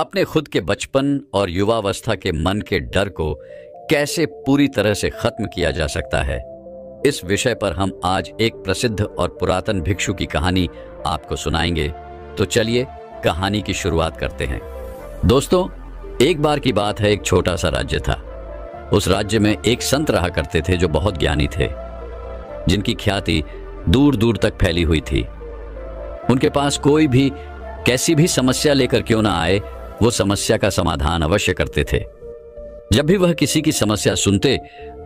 अपने खुद के बचपन और युवावस्था के मन के डर को कैसे पूरी तरह से खत्म किया जा सकता है, इस विषय पर हम आज एक प्रसिद्ध और पुरातन भिक्षु की कहानी आपको सुनाएंगे। तो चलिए कहानी की शुरुआत करते हैं। दोस्तों, एक बार की बात है, एक छोटा सा राज्य था। उस राज्य में एक संत रहा करते थे जो बहुत ज्ञानी थे, जिनकी ख्याति दूर दूर तक फैली हुई थी। उनके पास कोई भी कैसी भी समस्या लेकर क्यों ना आए, वो समस्या का समाधान अवश्य करते थे। जब भी वह किसी की समस्या सुनते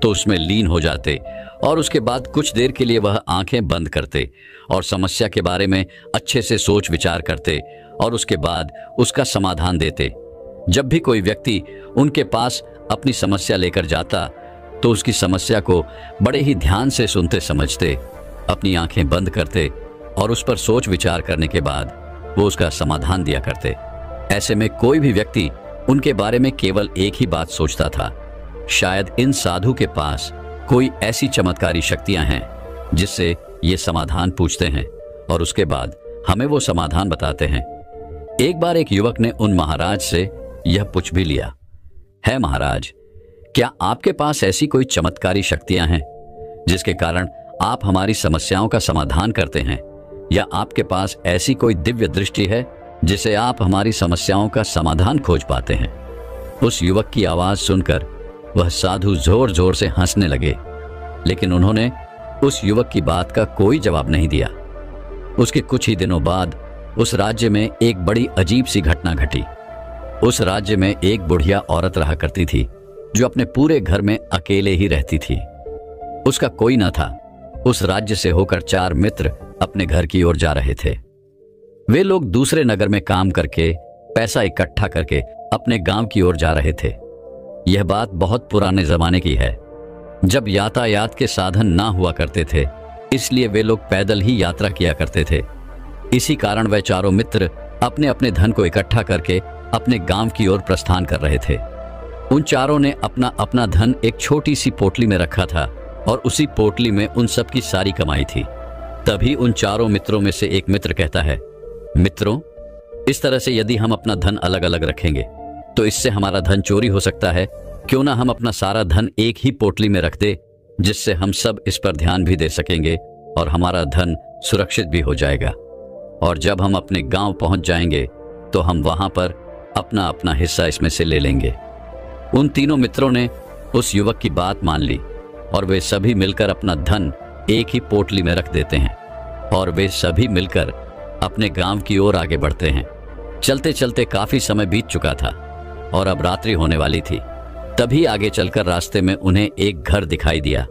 तो उसमें लीन हो जाते और उसके बाद कुछ देर के लिए वह आंखें बंद करते और समस्या के बारे में अच्छे से सोच विचार करते और उसके बाद उसका समाधान देते। जब भी कोई व्यक्ति उनके पास अपनी समस्या लेकर जाता तो उसकी समस्या को बड़े ही ध्यान से सुनते समझते, अपनी आंखें बंद करते और उस पर सोच विचार करने के बाद वो उसका समाधान दिया करते। ऐसे में कोई भी व्यक्ति उनके बारे में केवल एक ही बात सोचता था, शायद इन साधु के पास कोई ऐसी चमत्कारी शक्तियां हैं जिससे ये समाधान पूछते हैं और उसके बाद हमें वो समाधान बताते हैं। एक बार एक युवक ने उन महाराज से यह पूछ भी लिया, है महाराज, क्या आपके पास ऐसी कोई चमत्कारी शक्तियां हैं जिसके कारण आप हमारी समस्याओं का समाधान करते हैं, या आपके पास ऐसी कोई दिव्य दृष्टि है जिसे आप हमारी समस्याओं का समाधान खोज पाते हैं? उस युवक की आवाज सुनकर वह साधु जोर जोर से हंसने लगे, लेकिन उन्होंने उस युवक की बात का कोई जवाब नहीं दिया। उसके कुछ ही दिनों बाद उस राज्य में एक बड़ी अजीब सी घटना घटी। उस राज्य में एक बुढ़िया औरत रहा करती थी जो अपने पूरे घर में अकेले ही रहती थी। उसका कोई न था। उस राज्य से होकर 4 मित्र अपने घर की ओर जा रहे थे। वे लोग दूसरे नगर में काम करके पैसा इकट्ठा करके अपने गांव की ओर जा रहे थे। यह बात बहुत पुराने जमाने की है, जब यातायात के साधन ना हुआ करते थे, इसलिए वे लोग पैदल ही यात्रा किया करते थे। इसी कारण वह चारों मित्र अपने अपने धन को इकट्ठा करके अपने गांव की ओर प्रस्थान कर रहे थे। उन चारों ने अपना अपना धन एक छोटी सी पोटली में रखा था और उसी पोटली में उन सब की सारी कमाई थी। तभी उन चारों मित्रों में से एक मित्र कहता है, मित्रों, इस तरह से यदि हम अपना धन अलग अलग रखेंगे तो इससे हमारा धन चोरी हो सकता है। क्यों ना हम अपना सारा धन एक ही पोटली में रख दे, जिससे हम सब इस पर ध्यान भी दे सकेंगे और हमारा धन सुरक्षित भी हो जाएगा। और जब हम अपने गांव पहुंच जाएंगे तो हम वहां पर अपना अपना हिस्सा इसमें से ले लेंगे। उन तीनों मित्रों ने उस युवक की बात मान ली और वे सभी मिलकर अपना धन एक ही पोटली में रख देते हैं और वे सभी मिलकर अपने गांव की ओर आगे बढ़ते हैं। चलते चलते काफी समय बीत चुका था और अब रात्रि होने वाली थी। तभी आगे चलकर रास्ते में उन्हें एक घर दिखाई दिया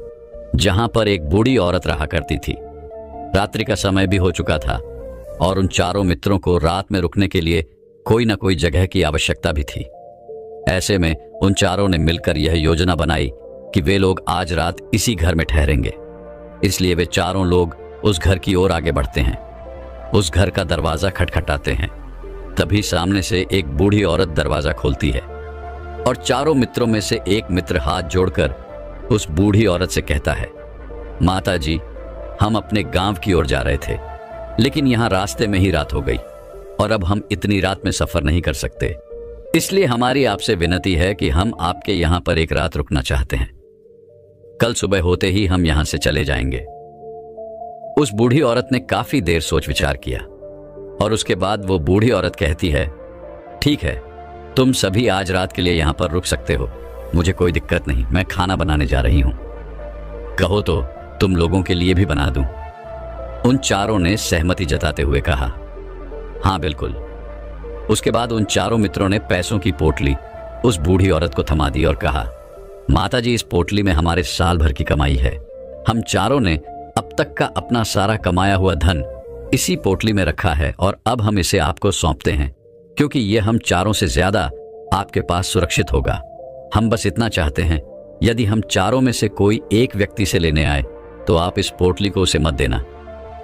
जहां पर एक बूढ़ी औरत रहा करती थी। रात्रि का समय भी हो चुका था और उन चारों मित्रों को रात में रुकने के लिए कोई न कोई जगह की आवश्यकता भी थी। ऐसे में उन चारों ने मिलकर यह योजना बनाई कि वे लोग आज रात इसी घर में ठहरेंगे। इसलिए वे चारों लोग उस घर की ओर आगे बढ़ते हैं। उस घर का दरवाजा खटखटाते हैं। तभी सामने से एक बूढ़ी औरत दरवाजा खोलती है और चारों मित्रों में से एक मित्र हाथ जोड़कर उस बूढ़ी औरत से कहता है, माता जी, हम अपने गांव की ओर जा रहे थे, लेकिन यहाँ रास्ते में ही रात हो गई और अब हम इतनी रात में सफर नहीं कर सकते। इसलिए हमारी आपसे विनती है कि हम आपके यहाँ पर एक रात रुकना चाहते हैं। कल सुबह होते ही हम यहाँ से चले जाएंगे। उस बूढ़ी औरत ने काफी देर सोच विचार किया और उसके बाद वो बूढ़ी औरत कहती है, ठीक है, तुम सभी आज रात के लिए यहाँ पर रुक सकते हो, मुझे कोई दिक्कत नहीं, मैं खाना बनाने जा रही हूं। कहो तो तुम लोगों के लिए भी बना दूं। उन चारों ने सहमति जताते हुए कहा, हाँ बिल्कुल। उसके बाद उन चारों मित्रों ने पैसों की पोटली उस बूढ़ी औरत को थमा दी और कहा, माता जी, इस पोटली में हमारे साल भर की कमाई है। हम चारों ने अब तक का अपना सारा कमाया हुआ धन इसी पोटली में रखा है और अब हम इसे आपको सौंपते हैं, क्योंकि ये हम चारों से ज्यादा आपके पास सुरक्षित होगा। हम बस इतना चाहते हैं, यदि हम चारों में से कोई एक व्यक्ति से लेने आए तो आप इस पोटली को उसे मत देना,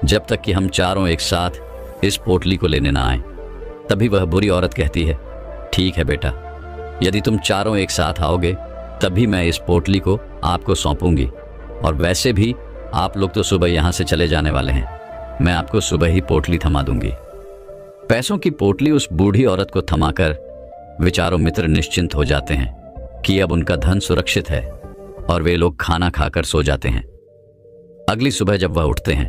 जब तक कि हम चारों एक साथ इस पोटली को लेने ना आए। तभी वह बुरी औरत कहती है, ठीक है बेटा, यदि तुम चारों एक साथ आओगे तभी मैं इस पोटली को आपको सौंपूंगी, और वैसे भी आप लोग तो सुबह यहाँ से चले जाने वाले हैं, मैं आपको सुबह ही पोटली थमा दूंगी। पैसों की पोटली उस बूढ़ी औरत को थमाकर वे चारों मित्र निश्चिंत हो जाते हैं कि अब उनका धन सुरक्षित है और वे लोग खाना खाकर सो जाते हैं। अगली सुबह जब वह उठते हैं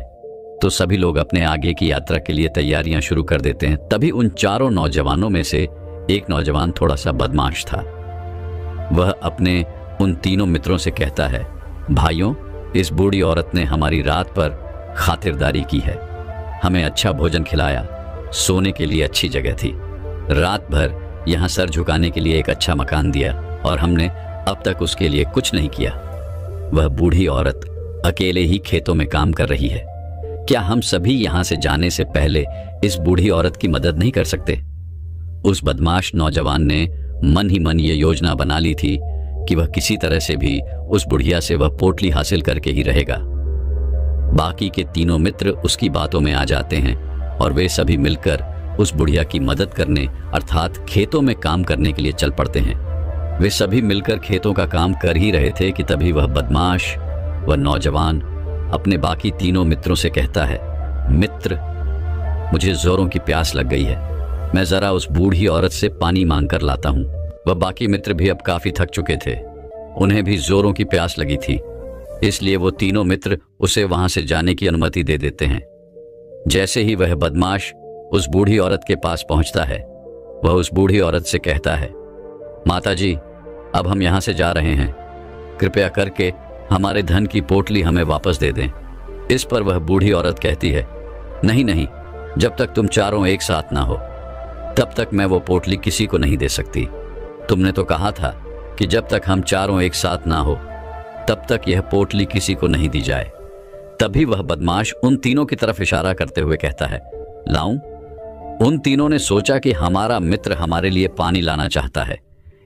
तो सभी लोग अपने आगे की यात्रा के लिए तैयारियां शुरू कर देते हैं। तभी उन चारों नौजवानों में से एक नौजवान थोड़ा सा बदमाश था। वह अपने उन तीनों मित्रों से कहता है, भाइयों, इस बूढ़ी औरत ने हमारी रात पर खातिरदारी की है, हमें अच्छा भोजन खिलाया, सोने के लिए अच्छी जगह थी, रात भर यहाँ सर झुकाने के लिए एक अच्छा मकान दिया और हमने अब तक उसके लिए कुछ नहीं किया। वह बूढ़ी औरत अकेले ही खेतों में काम कर रही है। क्या हम सभी यहाँ से जाने से पहले इस बूढ़ी औरत की मदद नहीं कर सकते? उस बदमाश नौजवान ने मन ही मन ये योजना बना ली थी कि वह किसी तरह से भी उस बुढ़िया से वह पोटली हासिल करके ही रहेगा। बाकी के तीनों मित्र उसकी बातों में आ जाते हैं और वे सभी मिलकर उस बुढ़िया की मदद करने अर्थात खेतों में काम करने के लिए चल पड़ते हैं। वे सभी मिलकर खेतों का काम कर ही रहे थे कि तभी वह बदमाश, वह नौजवान अपने बाकी तीनों मित्रों से कहता है, मित्र, मुझे जोरों की प्यास लग गई है, मैं जरा उस बूढ़ी औरत से पानी मांग कर लाता हूँ। वह बाकी मित्र भी अब काफी थक चुके थे, उन्हें भी जोरों की प्यास लगी थी, इसलिए वो तीनों मित्र उसे वहां से जाने की अनुमति दे देते हैं। जैसे ही वह बदमाश उस बूढ़ी औरत के पास पहुंचता है, वह उस बूढ़ी औरत से कहता है, माता जी, अब हम यहां से जा रहे हैं, कृपया करके हमारे धन की पोटली हमें वापस दे दें। इस पर वह बूढ़ी औरत कहती है, नहीं नहीं, जब तक तुम चारों एक साथ ना हो तब तक मैं वो पोटली किसी को नहीं दे सकती। तुमने तो कहा था कि जब तक हम चारों एक साथ ना हो तब तक यह पोटली किसी को नहीं दी जाए। तभी वह बदमाश उन तीनों की तरफ इशारा करते हुए कहता है, लाऊं? उन तीनों ने सोचा कि हमारा मित्र हमारे लिए पानी लाना चाहता है,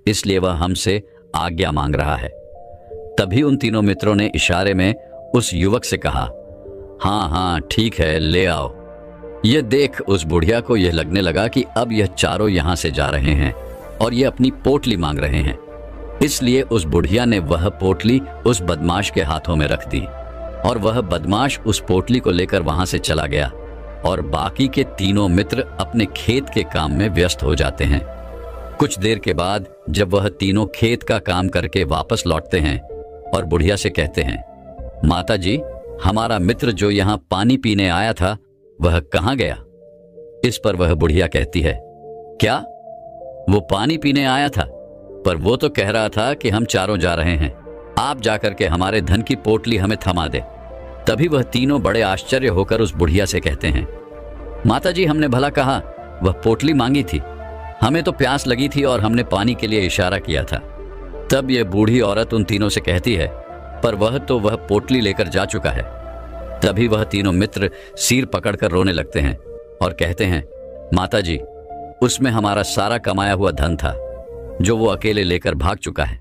इसलिए वह हमसे आज्ञा मांग रहा है। तभी उन तीनों मित्रों ने इशारे में उस युवक से कहा, हाँ हाँ ठीक है, ले आओ। यह देख उस बुढ़िया को यह लगने लगा कि अब यह चारों यहां से जा रहे हैं और ये अपनी पोटली मांग रहे हैं, इसलिए उस बुढ़िया ने वह पोटली उस बदमाश के हाथों में रख दी और वह बदमाश उस पोटली को लेकर वहां से चला गया और बाकी के तीनों मित्र अपने खेत के काम में व्यस्त हो जाते हैं। कुछ देर के बाद जब वह तीनों खेत का काम करके वापस लौटते हैं और बुढ़िया से कहते हैं, माता जी, हमारा मित्र जो यहाँ पानी पीने आया था वह कहाँ गया? इस पर वह बुढ़िया कहती है, क्या? वो पानी पीने आया था, पर वो तो कह रहा था कि हम चारों जा रहे हैं, आप जाकर के हमारे धन की पोटली हमें थमा दे। तभी वह तीनों बड़े आश्चर्य होकर उस बुढ़िया से कहते हैं, माता जी, हमने भला कहा वह पोटली मांगी थी, हमें तो प्यास लगी थी और हमने पानी के लिए इशारा किया था। तब यह बूढ़ी औरत उन तीनों से कहती है, पर वह पोटली लेकर जा चुका है। तभी वह तीनों मित्र सिर पकड़कर रोने लगते हैं और कहते हैं, माता जी, उसमें हमारा सारा कमाया हुआ धन था जो वो अकेले लेकर भाग चुका है।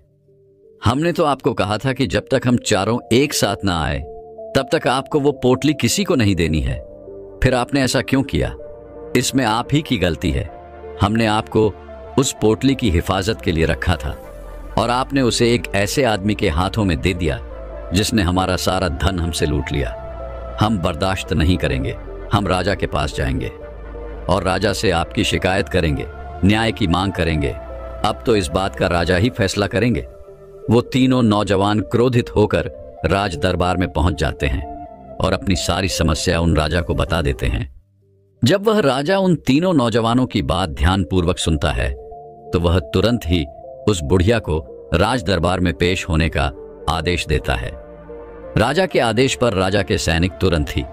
हमने तो आपको कहा था कि जब तक हम चारों एक साथ ना आए तब तक आपको वो पोटली किसी को नहीं देनी है, फिर आपने ऐसा क्यों किया? इसमें आप ही की गलती है। हमने आपको उस पोटली की हिफाजत के लिए रखा था और आपने उसे एक ऐसे आदमी के हाथों में दे दिया जिसने हमारा सारा धन हमसे लूट लिया। हम बर्दाश्त नहीं करेंगे, हम राजा के पास जाएंगे और राजा से आपकी शिकायत करेंगे, न्याय की मांग करेंगे। अब तो इस बात का राजा ही फैसला करेंगे। वो तीनों नौजवान क्रोधित होकर राज दरबार में पहुंच जाते हैं और अपनी सारी समस्या उन राजा को बता देते हैं। जब वह राजा उन तीनों नौजवानों की बात ध्यानपूर्वक सुनता है तो वह तुरंत ही उस बुढ़िया को राज दरबार में पेश होने का आदेश देता है। राजा के आदेश पर राजा के सैनिक तुरंत ही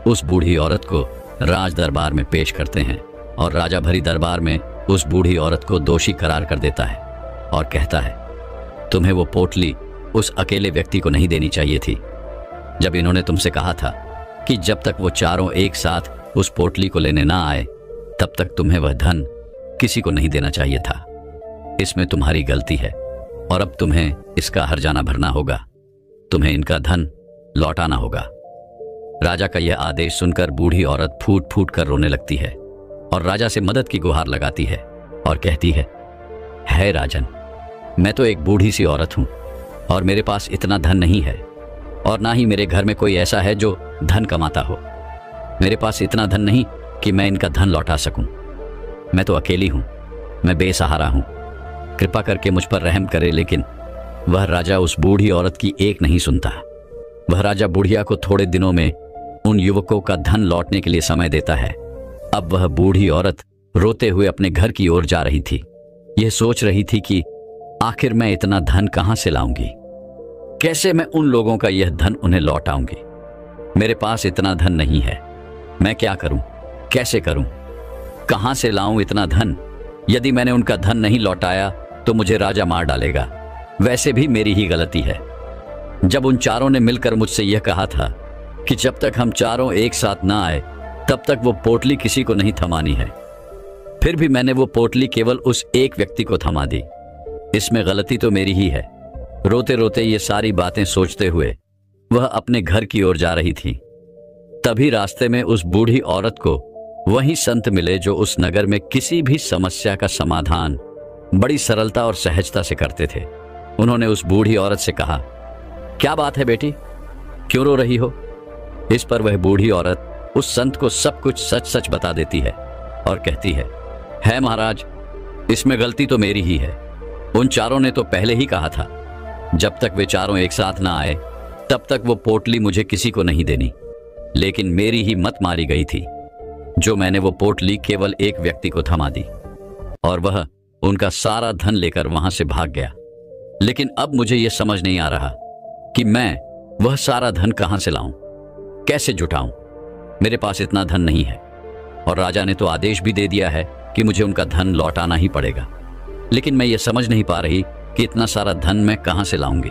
उस बूढ़ी औरत को राज दरबार में पेश करते हैं और राजा भरी दरबार में उस बूढ़ी औरत को दोषी करार कर देता है और कहता है, तुम्हें वो पोटली उस अकेले व्यक्ति को नहीं देनी चाहिए थी। जब इन्होंने तुमसे कहा था कि जब तक वो चारों एक साथ उस पोटली को लेने ना आए तब तक तुम्हें वह धन किसी को नहीं देना चाहिए था। इसमें तुम्हारी गलती है और अब तुम्हें इसका हर्जाना भरना होगा, तुम्हें इनका धन लौटाना होगा। राजा का यह आदेश सुनकर बूढ़ी औरत फूट फूट कर रोने लगती है और राजा से मदद की गुहार लगाती है और कहती है राजन, मैं तो एक बूढ़ी सी औरत हूं और मेरे पास इतना धन नहीं है और ना ही मेरे घर में कोई ऐसा है जो धन कमाता हो। मेरे पास इतना धन नहीं कि मैं इनका धन लौटा सकूं। मैं तो अकेली हूं, मैं बेसहारा हूं, कृपा करके मुझ पर रहम करे। लेकिन वह राजा उस बूढ़ी औरत की एक नहीं सुनता। वह राजा बुढ़िया को थोड़े दिनों में उन युवकों का धन लौटने के लिए समय देता है। अब वह बूढ़ी औरत रोते हुए अपने घर की ओर जा रही थी। यह सोच रही थी कि आखिर मैं इतना धन कहां से लाऊंगी, कैसे मैं उन लोगों का यह धन उन्हें लौटाऊंगी। मेरे पास इतना धन नहीं है, मैं क्या करूं, कैसे करूं, कहां से लाऊं इतना धन। यदि मैंने उनका धन नहीं लौटाया तो मुझे राजा मार डालेगा। वैसे भी मेरी ही गलती है। जब उन चारों ने मिलकर मुझसे यह कहा था कि जब तक हम चारों एक साथ ना आए तब तक वो पोटली किसी को नहीं थमानी है, फिर भी मैंने वो पोटली केवल उस एक व्यक्ति को थमा दी। इसमें गलती तो मेरी ही है। रोते रोते ये सारी बातें सोचते हुए वह अपने घर की ओर जा रही थी। तभी रास्ते में उस बूढ़ी औरत को वही संत मिले जो उस नगर में किसी भी समस्या का समाधान बड़ी सरलता और सहजता से करते थे। उन्होंने उस बूढ़ी औरत से कहा, क्या बात है बेटी, क्यों रो रही हो? इस पर वह बूढ़ी औरत उस संत को सब कुछ सच सच बता देती है और कहती है महाराज, इसमें गलती तो मेरी ही है। उन चारों ने तो पहले ही कहा था जब तक वे चारों एक साथ ना आए तब तक वो पोटली मुझे किसी को नहीं देनी। लेकिन मेरी ही मत मारी गई थी जो मैंने वो पोटली केवल एक व्यक्ति को थमा दी और वह उनका सारा धन लेकर वहां से भाग गया। लेकिन अब मुझे यह समझ नहीं आ रहा कि मैं वह सारा धन कहां से लाऊं, कैसे जुटाऊं। मेरे पास इतना धन नहीं है और राजा ने तो आदेश भी दे दिया है कि मुझे उनका धन लौटाना ही पड़ेगा। लेकिन मैं ये समझ नहीं पा रही कि इतना सारा धन मैं कहां से लाऊंगी।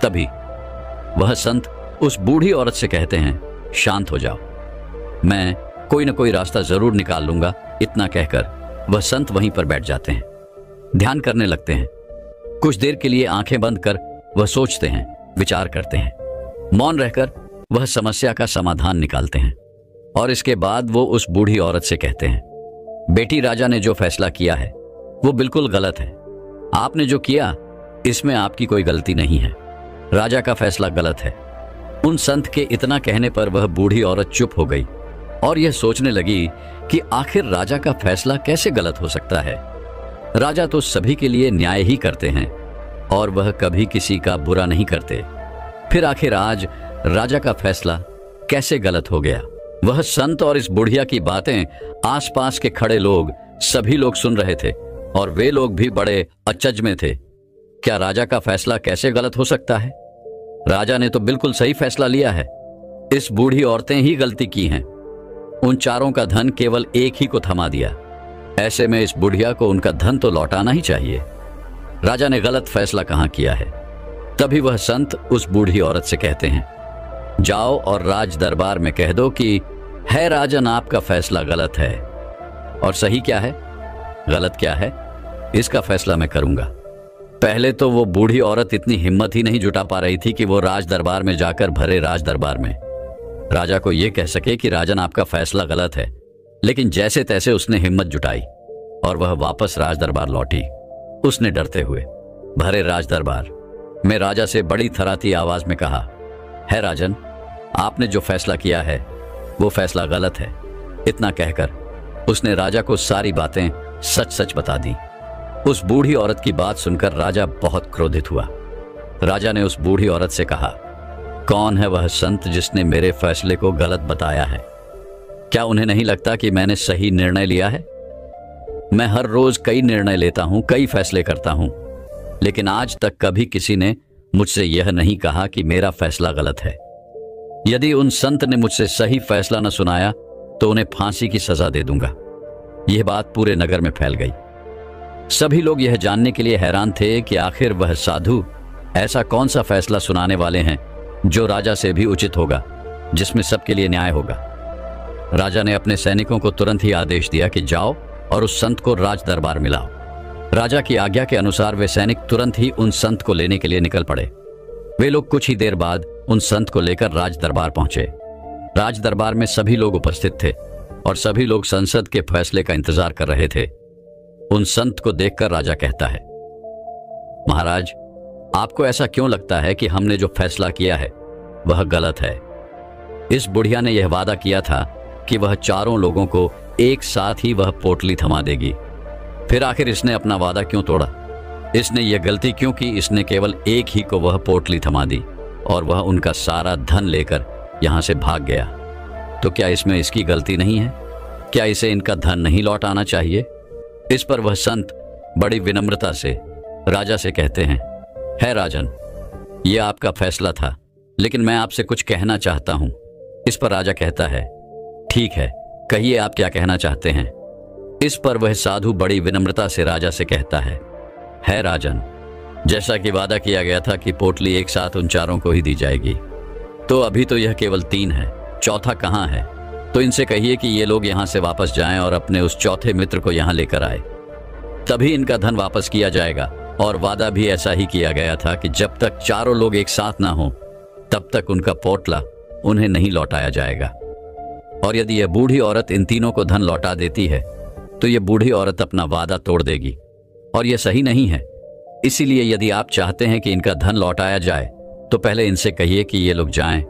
तभी वह संत उस बूढ़ी औरत से कहते हैं, शांत हो जाओ, मैं कोई ना कोई रास्ता जरूर निकाल लूंगा। इतना कहकर वह संत वहीं पर बैठ जाते हैं, ध्यान करने लगते हैं। कुछ देर के लिए आंखें बंद कर वह सोचते हैं, विचार करते हैं। मौन रहकर वह समस्या का समाधान निकालते हैं और इसके बाद वो उस बूढ़ी औरत से कहते हैं, बेटी, राजा ने जो फैसला किया है वो बिल्कुल गलत है। आपने जो किया इसमें आपकी कोई गलती नहीं है। राजा का फैसला गलत है। उन संत के इतना कहने पर वह बूढ़ी औरत चुप हो गई और यह सोचने लगी कि आखिर राजा का फैसला कैसे गलत हो सकता है। राजा तो सभी के लिए न्याय ही करते हैं और वह कभी किसी का बुरा नहीं करते। फिर आखिर आज राजा का फैसला कैसे गलत हो गया? वह संत और इस बुढ़िया की बातें आसपास के खड़े लोग, सभी लोग सुन रहे थे और वे लोग भी बड़े अचज में थे। क्या राजा का फैसला कैसे गलत हो सकता है? राजा ने तो बिल्कुल सही फैसला लिया है। इस बूढ़ी औरतें ही गलती की हैं। उन चारों का धन केवल एक ही को थमा दिया। ऐसे में इस बुढ़िया को उनका धन तो लौटाना ही चाहिए। राजा ने गलत फैसला कहां किया है? तभी वह संत उस बूढ़ी औरत से कहते हैं, जाओ और राज दरबार में कह दो कि है राजन, आपका फैसला गलत है। और सही क्या है, गलत क्या है, इसका फैसला मैं करूंगा। पहले तो वो बूढ़ी औरत इतनी हिम्मत ही नहीं जुटा पा रही थी कि वो राज दरबार में जाकर भरे राज दरबार में राजा को यह कह सके कि राजन, आपका फैसला गलत है। लेकिन जैसे तैसे उसने हिम्मत जुटाई और वह वापस राज दरबार लौटी। उसने डरते हुए भरे राज दरबार में राजा से बड़ी थराती आवाज में कहा, है राजन, आपने जो फैसला किया है वो फैसला गलत है। इतना कहकर उसने राजा को सारी बातें सच सच बता दी। उस बूढ़ी औरत की बात सुनकर राजा बहुत क्रोधित हुआ। राजा ने उस बूढ़ी औरत से कहा, कौन है वह संत जिसने मेरे फैसले को गलत बताया है? क्या उन्हें नहीं लगता कि मैंने सही निर्णय लिया है? मैं हर रोज कई निर्णय लेता हूं, कई फैसले करता हूं, लेकिन आज तक कभी किसी ने मुझसे यह नहीं कहा कि मेरा फैसला गलत है। यदि उन संत ने मुझसे सही फैसला न सुनाया तो उन्हें फांसी की सजा दे दूंगा। यह बात पूरे नगर में फैल गई। सभी लोग यह जानने के लिए हैरान थे कि आखिर वह साधु ऐसा कौन सा फैसला सुनाने वाले हैं जो राजा से भी उचित होगा, जिसमें सबके लिए न्याय होगा। राजा ने अपने सैनिकों को तुरंत ही आदेश दिया कि जाओ और उस संत को राज दरबार में लाओ। राजा की आज्ञा के अनुसार वे सैनिक तुरंत ही उन संत को लेने के लिए निकल पड़े। वे लोग कुछ ही देर बाद उन संत को लेकर राज दरबार पहुंचे। राज दरबार में सभी लोग उपस्थित थे और सभी लोग संसद के फैसले का इंतजार कर रहे थे। उन संत को देखकर राजा कहता है, महाराज, आपको ऐसा क्यों लगता है कि हमने जो फैसला किया है वह गलत है? इस बुढ़िया ने यह वादा किया था कि वह चारों लोगों को एक साथ ही वह पोटली थमा देगी। फिर आखिर इसने अपना वादा क्यों तोड़ा? इसने यह गलती क्यों की? इसने केवल एक ही को वह पोटली थमा दी और वह उनका सारा धन लेकर यहां से भाग गया। तो क्या इसमें इसकी गलती नहीं है? क्या इसे इनका धन नहीं लौट आना चाहिए? इस पर वह संत बड़ी विनम्रता से राजा से कहते हैं, है राजन, यह आपका फैसला था, लेकिन मैं आपसे कुछ कहना चाहता हूं। इस पर राजा कहता है, ठीक है, कहिए आप क्या कहना चाहते हैं। इस पर वह साधु बड़ी विनम्रता से राजा से कहता है राजन, जैसा कि वादा किया गया था कि पोटली एक साथ उन चारों को ही दी जाएगी, तो अभी तो यह केवल 3 है, चौथा कहाँ है? तो इनसे कहिए कि ये लोग यहां से वापस जाएं और अपने उस चौथे मित्र को यहां लेकर आए, तभी इनका धन वापस किया जाएगा। और वादा भी ऐसा ही किया गया था कि जब तक चारों लोग एक साथ ना हो तब तक उनका पोटला उन्हें नहीं लौटाया जाएगा। और यदि यह बूढ़ी औरत इन तीनों को धन लौटा देती है तो यह बूढ़ी औरत अपना वादा तोड़ देगी और यह सही नहीं है। इसीलिए यदि आप चाहते हैं कि इनका धन लौटाया जाए तो पहले इनसे कहिए कि ये लोग जाएं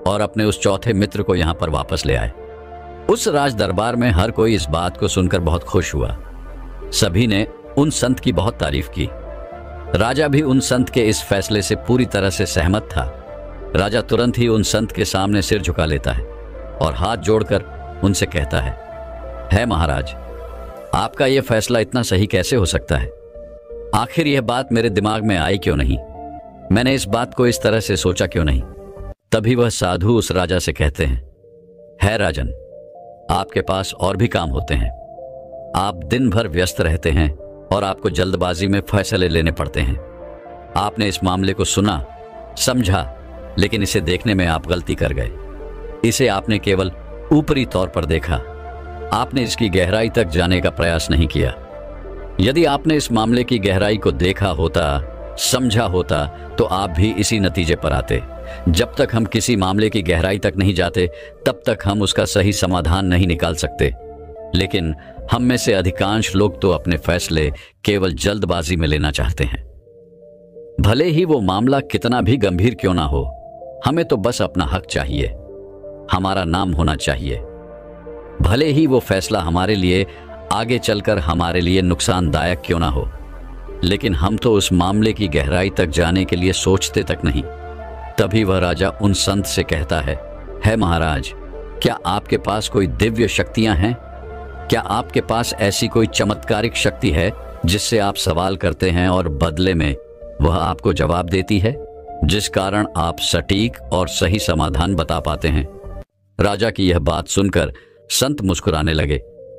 और अपने उस चौथे मित्र को यहां पर वापस ले आए। उस राज दरबार में हर कोई इस बात को सुनकर बहुत खुश हुआ। सभी ने उन संत की बहुत तारीफ की। राजा भी उन संत के इस फैसले से पूरी तरह से सहमत था। राजा तुरंत ही उन संत के सामने सिर झुका लेता है और हाथ जोड़कर उनसे कहता है महाराज, आपका यह फैसला इतना सही कैसे हो सकता है? आखिर यह बात मेरे दिमाग में आई क्यों नहीं? मैंने इस बात को इस तरह से सोचा क्यों नहीं? तभी वह साधु उस राजा से कहते हैं, है राजन, आपके पास और भी काम होते हैं। आप दिन भर व्यस्त रहते हैं और आपको जल्दबाजी में फैसले लेने पड़ते हैं। आपने इस मामले को सुना, समझा, लेकिन इसे देखने में आप गलती कर गए। इसे आपने केवल ऊपरी तौर पर देखा, आपने इसकी गहराई तक जाने का प्रयास नहीं किया। यदि आपने इस मामले की गहराई को देखा होता, समझा होता, तो आप भी इसी नतीजे पर आते। जब तक हम किसी मामले की गहराई तक नहीं जाते तब तक हम उसका सही समाधान नहीं निकाल सकते। लेकिन हम में से अधिकांश लोग तो अपने फैसले केवल जल्दबाजी में लेना चाहते हैं। भले ही वो मामला कितना भी गंभीर क्यों ना हो, हमें तो बस अपना हक चाहिए, हमारा नाम होना चाहिए। भले ही वो फैसला हमारे लिए आगे चलकर हमारे लिए नुकसानदायक क्यों ना हो, लेकिन हम तो उस मामले की गहराई तक जाने के लिए सोचते तक नहीं। तभी वह राजा उन संत से कहता है महाराज, क्या आपके पास कोई दिव्य शक्तियां हैं? क्या आपके पास ऐसी कोई चमत्कारिक शक्ति है जिससे आप सवाल करते हैं और बदले में वह आपको जवाब देती है, जिस कारण आप सटीक और सही समाधान बता पाते हैं? राजा की यह बात सुनकर संत मुस्कुराने लगे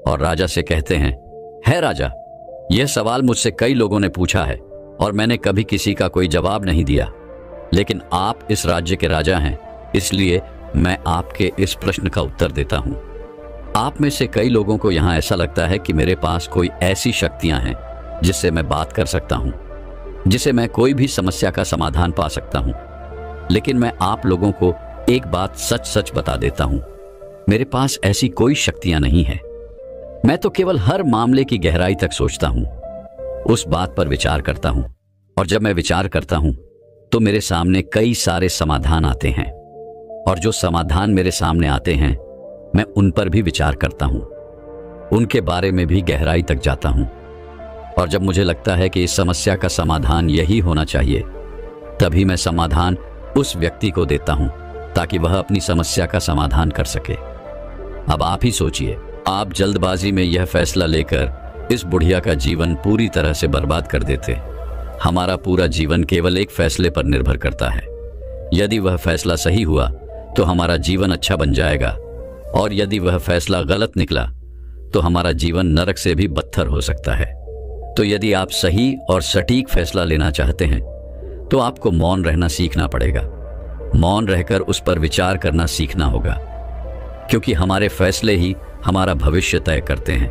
और राजा से कहते हैं, है राजा, यह सवाल मुझसे कई लोगों ने पूछा है और मैंने कभी किसी का कोई जवाब नहीं दिया, लेकिन आप इस राज्य के राजा हैं, इसलिए मैं आपके इस प्रश्न का उत्तर देता हूं। आप में से कई लोगों को यहां ऐसा लगता है कि मेरे पास कोई ऐसी शक्तियां हैं जिससे मैं बात कर सकता हूं, जिसे मैं कोई भी समस्या का समाधान पा सकता हूं। लेकिन मैं आप लोगों को एक बात सच सच बता देता हूं, मेरे पास ऐसी कोई शक्तियां नहीं है। मैं तो केवल हर मामले की गहराई तक सोचता हूं, उस बात पर विचार करता हूं, और जब मैं विचार करता हूं तो मेरे सामने कई सारे समाधान आते हैं, और जो समाधान मेरे सामने आते हैं मैं उन पर भी विचार करता हूं, उनके बारे में भी गहराई तक जाता हूं। और जब मुझे लगता है कि इस समस्या का समाधान यही होना चाहिए, तभी मैं समाधान उस व्यक्ति को देता हूं ताकि वह अपनी समस्या का समाधान कर सके। अब आप ही सोचिए, आप जल्दबाजी में यह फैसला लेकर इस बुढ़िया का जीवन पूरी तरह से बर्बाद कर देते। हमारा पूरा जीवन केवल एक फैसले पर निर्भर करता है। यदि वह फैसला सही हुआ तो हमारा जीवन अच्छा बन जाएगा, और यदि वह फैसला गलत निकला तो हमारा जीवन नरक से भी बदतर हो सकता है। तो यदि आप सही और सटीक फैसला लेना चाहते हैं तो आपको मौन रहना सीखना पड़ेगा। मौन रहकर उस पर विचार करना सीखना होगा, क्योंकि हमारे फैसले ही हमारा भविष्य तय करते हैं,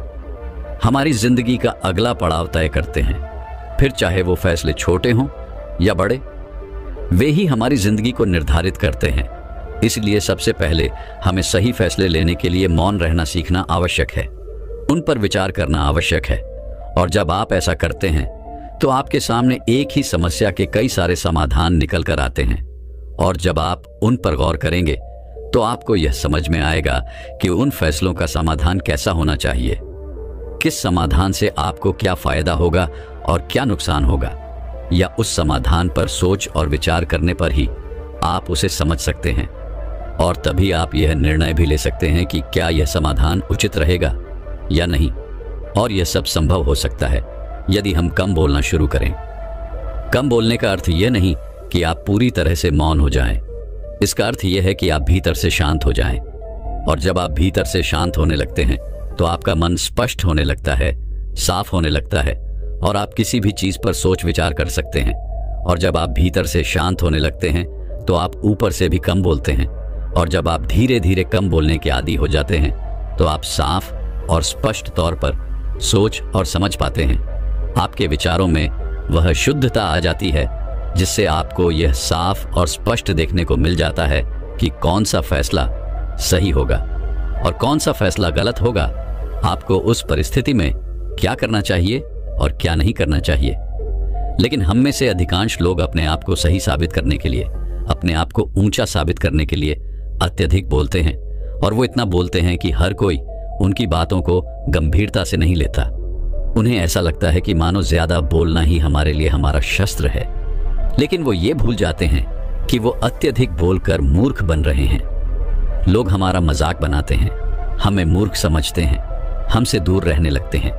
हमारी जिंदगी का अगला पड़ाव तय करते हैं। फिर चाहे वो फैसले छोटे हों या बड़े, वे ही हमारी जिंदगी को निर्धारित करते हैं। इसलिए सबसे पहले हमें सही फैसले लेने के लिए मौन रहना सीखना आवश्यक है, उन पर विचार करना आवश्यक है। और जब आप ऐसा करते हैं तो आपके सामने एक ही समस्या के कई सारे समाधान निकल कर आते हैं, और जब आप उन पर गौर करेंगे तो आपको यह समझ में आएगा कि उन फैसलों का समाधान कैसा होना चाहिए। किस समाधान से आपको क्या फायदा होगा और क्या नुकसान होगा, या उस समाधान पर सोच और विचार करने पर ही आप उसे समझ सकते हैं, और तभी आप यह निर्णय भी ले सकते हैं कि क्या यह समाधान उचित रहेगा या नहीं। और यह सब संभव हो सकता है यदि हम कम बोलना शुरू करें। कम बोलने का अर्थ यह नहीं कि आप पूरी तरह से मौन हो जाएं। इसका अर्थ यह है कि आप भीतर से शांत हो जाएं। और जब आप भीतर से शांत होने लगते हैं तो आपका मन स्पष्ट होने लगता है, साफ होने लगता है, और आप किसी भी चीज पर सोच विचार कर सकते हैं। और जब आप भीतर से शांत होने लगते हैं तो आप ऊपर से भी कम बोलते हैं। और जब आप धीरे धीरे कम बोलने के आदी हो जाते हैं तो आप साफ और स्पष्ट तौर पर सोच और समझ पाते हैं। आपके विचारों में वह शुद्धता आ जाती है जिससे आपको यह साफ और स्पष्ट देखने को मिल जाता है कि कौन सा फैसला सही होगा और कौन सा फैसला गलत होगा। आपको उस परिस्थिति में क्या करना चाहिए और क्या नहीं करना चाहिए। लेकिन हम में से अधिकांश लोग अपने आप को सही साबित करने के लिए, अपने आप को ऊंचा साबित करने के लिए अत्यधिक बोलते हैं। और वो इतना बोलते हैं कि हर कोई उनकी बातों को गंभीरता से नहीं लेता। उन्हें ऐसा लगता है कि मानो ज्यादा बोलना ही हमारे लिए हमारा शस्त्र है। लेकिन वो ये भूल जाते हैं कि वो अत्यधिक बोलकर मूर्ख बन रहे हैं। लोग हमारा मजाक बनाते हैं, हमें मूर्ख समझते हैं, हमसे दूर रहने लगते हैं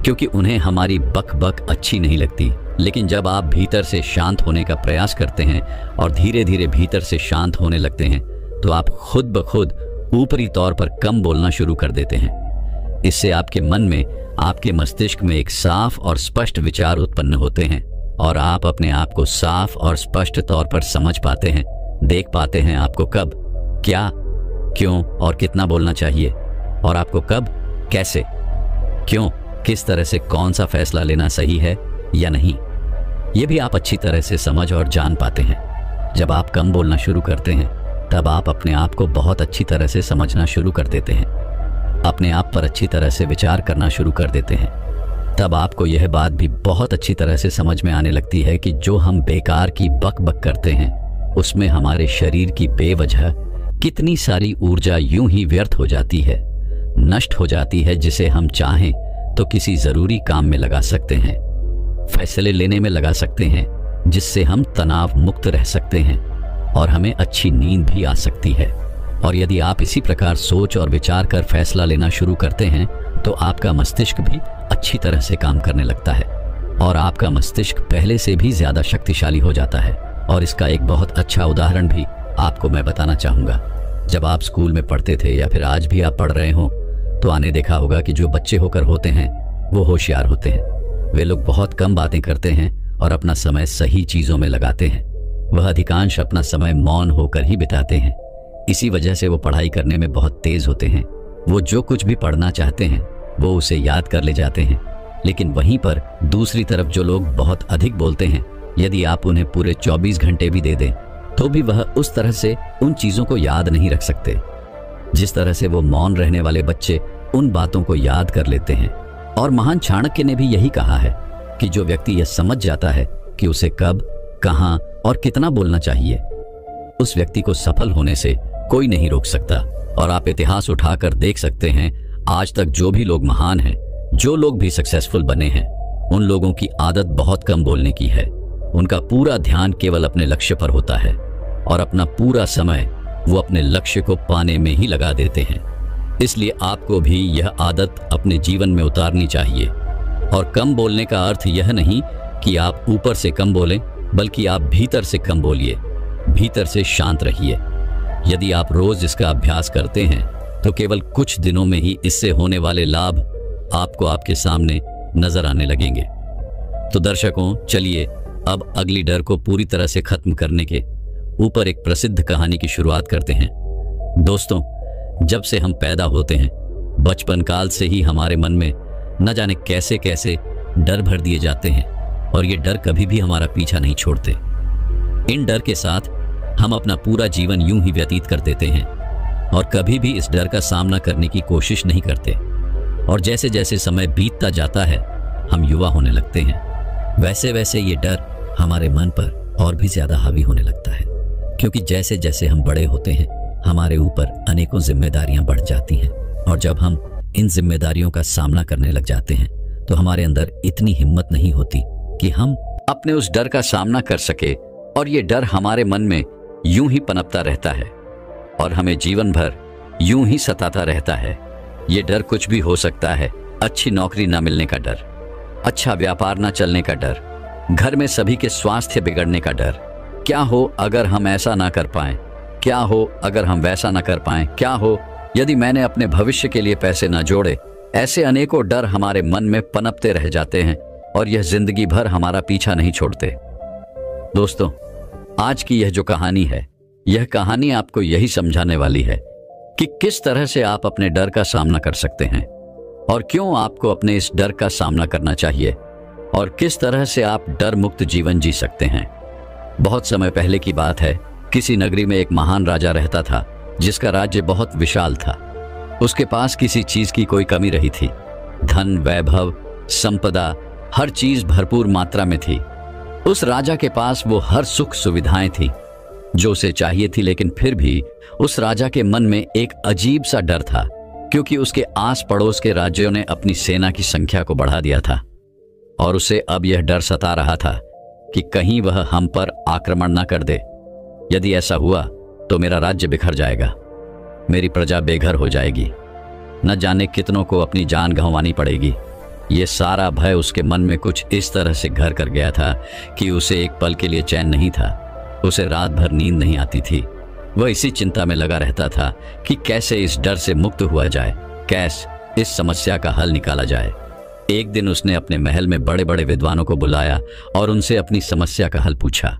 क्योंकि उन्हें हमारी बक बक अच्छी नहीं लगती। लेकिन जब आप भीतर से शांत होने का प्रयास करते हैं और धीरे धीरे भीतर से शांत होने लगते हैं तो आप खुद ब खुद ऊपरी तौर पर कम बोलना शुरू कर देते हैं। इससे आपके मन में, आपके मस्तिष्क में एक साफ और स्पष्ट विचार उत्पन्न होते हैं और आप अपने आप को साफ और स्पष्ट तौर पर समझ पाते हैं, देख पाते हैं आपको कब, क्या, क्यों और कितना बोलना चाहिए, और आपको कब, कैसे, क्यों, किस तरह से कौन सा फैसला लेना सही है या नहीं। ये भी आप अच्छी तरह से समझ और जान पाते हैं। जब आप कम बोलना शुरू करते हैं तब आप अपने आप को बहुत अच्छी तरह से समझना शुरू कर देते हैं, अपने आप पर अच्छी तरह से विचार करना शुरू कर देते हैं। तब आपको यह बात भी बहुत अच्छी तरह से समझ में आने लगती है कि जो हम बेकार की बक बक करते हैं उसमें हमारे शरीर की बेवजह कितनी सारी ऊर्जा यूं ही व्यर्थ हो जाती है, नष्ट हो जाती है, जिसे हम चाहें तो किसी जरूरी काम में लगा सकते हैं, फैसले लेने में लगा सकते हैं, जिससे हम तनाव मुक्त रह सकते हैं और हमें अच्छी नींद भी आ सकती है। और यदि आप इसी प्रकार सोच और विचार कर फैसला लेना शुरू करते हैं तो आपका मस्तिष्क भी अच्छी तरह से काम करने लगता है और आपका मस्तिष्क पहले से भी ज्यादा शक्तिशाली हो जाता है। और इसका एक बहुत अच्छा उदाहरण भी आपको मैं बताना चाहूंगा। जब आप स्कूल में पढ़ते थे या फिर आज भी आप पढ़ रहे हो तो आपने देखा होगा कि जो बच्चे होकर होते हैं वो होशियार होते हैं। वे लोग बहुत कम बातें करते हैं और अपना समय सही चीजों में लगाते हैं। वह अधिकांश अपना समय मौन होकर ही बिताते हैं। इसी वजह से वो पढ़ाई करने में बहुत तेज होते हैं। वो जो कुछ भी पढ़ना चाहते हैं वो उसे याद कर ले जाते हैं। लेकिन वहीं पर दूसरी तरफ जो लोग बहुत अधिक बोलते हैं, यदि आप उन्हें पूरे 24 घंटे भी दे दें तो भी वह उस तरह से उन चीजों को याद नहीं रख सकते जिस तरह से वो मौन रहने वाले बच्चे उन बातों को याद कर लेते हैं। और महान चाणक्य ने भी यही कहा है कि जो व्यक्ति यह समझ जाता है कि उसे कब, कहां और कितना बोलना चाहिए, उस व्यक्ति को सफल होने से कोई नहीं रोक सकता। और आप इतिहास उठाकर देख सकते हैं, आज तक जो भी लोग महान हैं, जो लोग भी सक्सेसफुल बने हैं, उन लोगों की आदत बहुत कम बोलने की है। उनका पूरा ध्यान केवल अपने लक्ष्य पर होता है और अपना पूरा समय वो अपने लक्ष्य को पाने में ही लगा देते हैं। इसलिए आपको भी यह आदत अपने जीवन में उतारनी चाहिए। और कम बोलने का अर्थ यह नहीं कि आप ऊपर से कम बोलें, बल्कि आप भीतर से कम बोलिए, भीतर से शांत रहिए। यदि आप रोज इसका अभ्यास करते हैं तो केवल कुछ दिनों में ही इससे होने वाले लाभ आपको आपके सामने नजर आने लगेंगे। तो दर्शकों, चलिए अब अगली डर को पूरी तरह से खत्म करने के ऊपर एक प्रसिद्ध कहानी की शुरुआत करते हैं। दोस्तों, जब से हम पैदा होते हैं, बचपन काल से ही हमारे मन में न जाने कैसे कैसे डर भर दिए जाते हैं और ये डर कभी भी हमारा पीछा नहीं छोड़ते। इन डर के साथ हम अपना पूरा जीवन यूं ही व्यतीत कर देते हैं और कभी भी इस डर का सामना करने की कोशिश नहीं करते। और जैसे जैसे समय बीतता जाता है, हम युवा होने लगते हैं, वैसे वैसे ये डर हमारे मन पर और भी ज्यादा हावी होने लगता है, क्योंकि जैसे जैसे हम बड़े होते हैं हमारे ऊपर अनेकों जिम्मेदारियां बढ़ जाती हैं। और जब हम इन जिम्मेदारियों का सामना करने लग जाते हैं तो हमारे अंदर इतनी हिम्मत नहीं होती कि हम अपने उस डर का सामना कर सके, और ये डर हमारे मन में यूं ही पनपता रहता है और हमें जीवन भर यूं ही सताता रहता है। ये डर कुछ भी हो सकता है। अच्छी नौकरी ना मिलने का डर, अच्छा व्यापार ना चलने का डर, घर में सभी के स्वास्थ्य बिगड़ने का डर, क्या हो अगर हम ऐसा ना कर पाएं, क्या हो अगर हम वैसा ना कर पाएं, क्या हो यदि मैंने अपने भविष्य के लिए पैसे ना जोड़े। ऐसे अनेकों डर हमारे मन में पनपते रह जाते हैं और यह जिंदगी भर हमारा पीछा नहीं छोड़ते। दोस्तों, आज की यह जो कहानी है, यह कहानी आपको यही समझाने वाली है कि किस तरह से आप अपने डर का सामना कर सकते हैं और क्यों आपको अपने इस डर का सामना करना चाहिए और किस तरह से आप डर मुक्त जीवन जी सकते हैं। बहुत समय पहले की बात है, किसी नगरी में एक महान राजा रहता था जिसका राज्य बहुत विशाल था। उसके पास किसी चीज की कोई कमी रही थी। धन, वैभव, संपदा, हर चीज भरपूर मात्रा में थी। उस राजा के पास वो हर सुख सुविधाएं थी जो उसे चाहिए थी, लेकिन फिर भी उस राजा के मन में एक अजीब सा डर था, क्योंकि उसके आस पड़ोस के राज्यों ने अपनी सेना की संख्या को बढ़ा दिया था और उसे अब यह डर सता रहा था कि कहीं वह हम पर आक्रमण न कर दे। यदि ऐसा हुआ तो मेरा राज्य बिखर जाएगा, मेरी प्रजा बेघर हो जाएगी, न जाने कितनों को अपनी जान गंवानी पड़ेगी। ये सारा भय उसके मन में कुछ इस तरह से घर कर गया था कि उसे एक पल के लिए चैन नहीं था। उसे रात भर नींद नहीं आती थी। वह इसी चिंता में लगा रहता था कि कैसे इस डर से मुक्त हुआ जाए, कैसे इस समस्या का हल निकाला जाए। एक दिन उसने अपने महल में बड़े बड़े विद्वानों को बुलाया और उनसे अपनी समस्या का हल पूछा।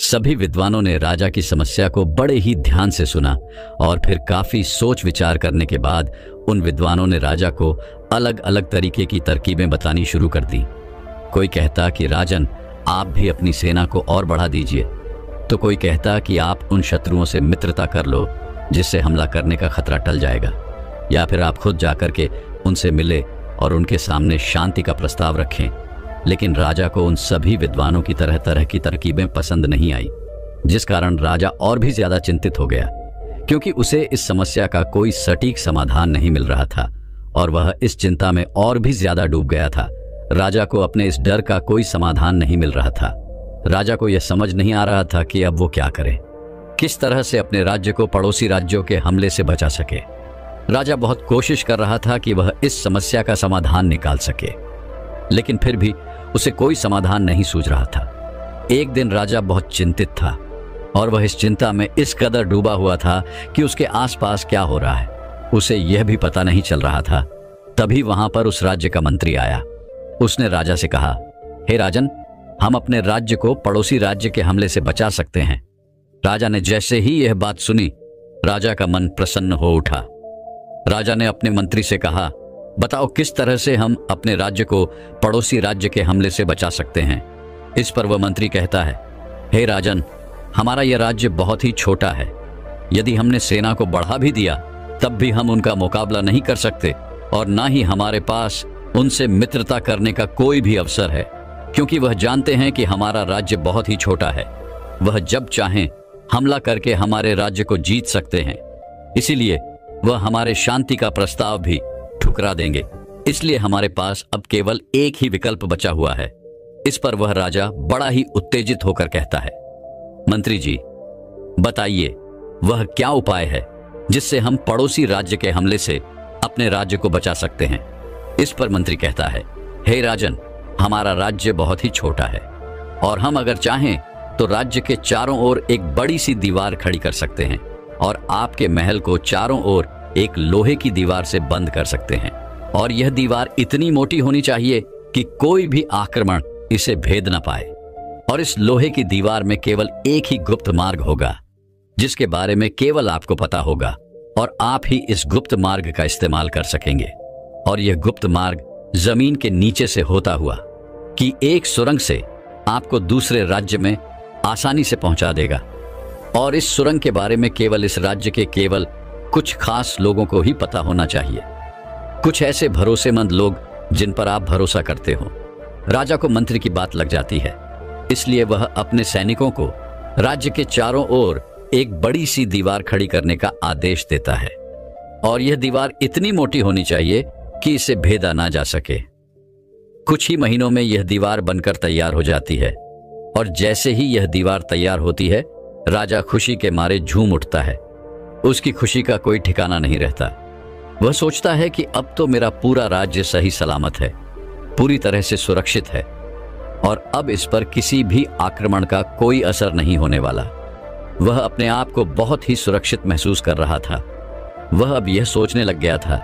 सभी विद्वानों ने राजा की समस्या को बड़े ही ध्यान से सुना और फिर काफी सोच विचार करने के बाद उन विद्वानों ने राजा को अलग अलग तरीके की तरकीबें बतानी शुरू कर दी। कोई कहता कि राजन, आप भी अपनी सेना को और बढ़ा दीजिए, तो कोई कहता कि आप उन शत्रुओं से मित्रता कर लो जिससे हमला करने का खतरा टल जाएगा, या फिर आप खुद जाकर के उनसे मिले और उनके सामने शांति का प्रस्ताव रखें। लेकिन राजा को उन सभी विद्वानों की तरह तरह की तरकीबें पसंद नहीं आई, जिस कारण राजा और भी ज्यादा चिंतित हो गया, क्योंकि उसे इस समस्या का कोई सटीक समाधान नहीं मिल रहा था और वह इस चिंता में और भी ज्यादा डूब गया था। राजा को अपने इस डर का कोई समाधान नहीं मिल रहा था। राजा को यह समझ नहीं आ रहा था कि अब वो क्या करे, किस तरह से अपने राज्य को पड़ोसी राज्यों के हमले से बचा सके। राजा बहुत कोशिश कर रहा था कि वह इस समस्या का समाधान निकाल सके, लेकिन फिर भी उसे कोई समाधान नहीं सूझ रहा था। एक दिन राजा बहुत चिंतित था और वह इस चिंता में इस कदर डूबा हुआ था कि उसके आसपास क्या हो रहा है उसे यह भी पता नहीं चल रहा था। तभी वहां पर उस राज्य का मंत्री आया। उसने राजा से कहा, हे राजन, हम अपने राज्य को पड़ोसी राज्य के हमले से बचा सकते हैं। राजा ने जैसे ही यह बात सुनी, राजा का मन प्रसन्न हो उठा। राजा ने अपने मंत्री से कहा, बताओ किस तरह से हम अपने राज्य को पड़ोसी राज्य के हमले से बचा सकते हैं। इस पर वह मंत्री कहता है, हे राजन, हमारा यह राज्य बहुत ही छोटा है। यदि हमने सेना को बढ़ा भी दिया तब भी हम उनका मुकाबला नहीं कर सकते और ना ही हमारे पास उनसे मित्रता करने का कोई भी अवसर है, क्योंकि वह जानते हैं कि हमारा राज्य बहुत ही छोटा है। वह जब चाहें हमला करके हमारे राज्य को जीत सकते हैं। इसीलिए वह हमारे शांति का प्रस्ताव भी ठुकरा देंगे। इसलिए हमारे पास अब केवल एक ही विकल्प बचा हुआ है। इस पर वह राजा बड़ा ही उत्तेजित होकर कहता है, मंत्री जी, बताइए वह क्या उपाय है जिससे हम पड़ोसी राज्य के हमले से अपने राज्य को बचा सकते हैं। इस पर मंत्री कहता है, हे राजन, हमारा राज्य बहुत ही छोटा है और हम अगर चाहें तो राज्य के चारों ओर एक बड़ी सी दीवार खड़ी कर सकते हैं और आपके महल को चारों ओर एक लोहे की दीवार से बंद कर सकते हैं। और यह दीवार इतनी मोटी होनी चाहिए कि कोई भी आक्रमण इसे भेद न पाए। और इस लोहे की दीवार में केवल एक ही गुप्त मार्ग होगा जिसके बारे में केवल आपको पता होगा और आप ही इस गुप्त मार्ग का इस्तेमाल कर सकेंगे। और यह गुप्त मार्ग जमीन के नीचे से होता हुआ कि एक सुरंग से आपको दूसरे राज्य में आसानी से पहुंचा देगा। और इस सुरंग के बारे में केवल इस राज्य के केवल कुछ खास लोगों को ही पता होना चाहिए, कुछ ऐसे भरोसेमंद लोग जिन पर आप भरोसा करते हो। राजा को मंत्री की बात लग जाती है, इसलिए वह अपने सैनिकों को राज्य के चारों ओर एक बड़ी सी दीवार खड़ी करने का आदेश देता है। और यह दीवार इतनी मोटी होनी चाहिए कि इसे भेदा ना जा सके। कुछ ही महीनों में यह दीवार बनकर तैयार हो जाती है और जैसे ही यह दीवार तैयार होती है, राजा खुशी के मारे झूम उठता है। उसकी खुशी का कोई ठिकाना नहीं रहता। वह सोचता है कि अब तो मेरा पूरा राज्य सही सलामत है, पूरी तरह से सुरक्षित है और अब इस पर किसी भी आक्रमण का कोई असर नहीं होने वाला। वह अपने आप को बहुत ही सुरक्षित महसूस कर रहा था। वह अब यह सोचने लग गया था